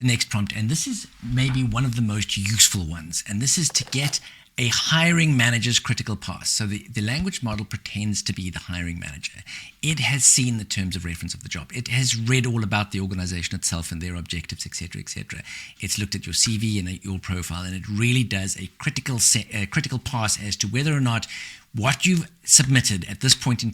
The next prompt, and this is maybe one of the most useful ones, and this is to get a hiring manager's critical pass. So the language model pretends to be the hiring manager. It has seen the terms of reference of the job. It has read all about the organization itself and their objectives, etc., etc. It's looked at your CV and your profile, and it really does a critical pass as to whether or not what you've submitted at this point in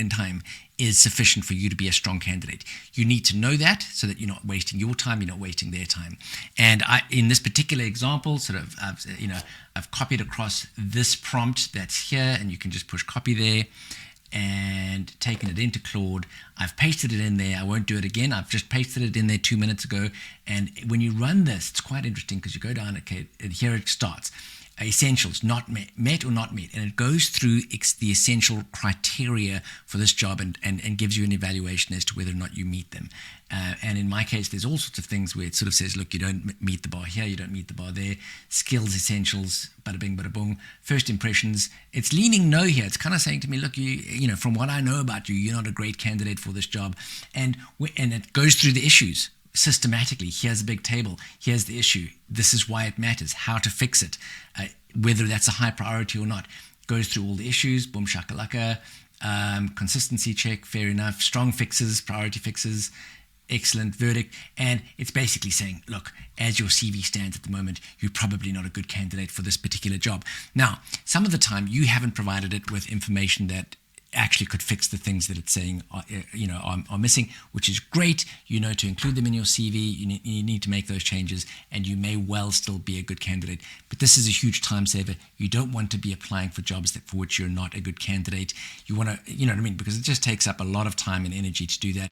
time is sufficient for you to be a strong candidate. You need to know that so that you're not wasting your time, you're not wasting their time. And in this particular example, I've copied across this prompt that's here, and you can just push copy there and taken it into Claude. I've pasted it in there. I won't do it again. I've just pasted it in there 2 minutes ago. And when you run this, it's quite interesting because you go down, okay, and here it starts. Essentials, not met or not met, and it goes through the essential criteria for this job and gives you an evaluation as to whether or not you meet them. And in my case, there's all sorts of things where it sort of says, look, you don't meet the bar here, you don't meet the bar there. Skills, essentials, bada bing, bada boom. First impressions, it's leaning no here. It's kind of saying to me, look, you know, from what I know about you, you're not a great candidate for this job. And it goes through the issues systematically. Here's a big table. Here's the issue. This is why it matters. How to fix it. Whether that's a high priority or not. Goes through all the issues. Boom shakalaka. Consistency check. Fair enough. Strong fixes. Priority fixes. Excellent verdict. And it's basically saying, look, as your CV stands at the moment, you're probably not a good candidate for this particular job. Now, some of the time you haven't provided it with information that actually could fix the things that it's saying are missing, which is great. You know to include them in your CV. You need to make those changes, and you may well still be a good candidate. But this is a huge time saver. You don't want to be applying for jobs for which you're not a good candidate. You want to, you know what I mean, because it just takes up a lot of time and energy to do that.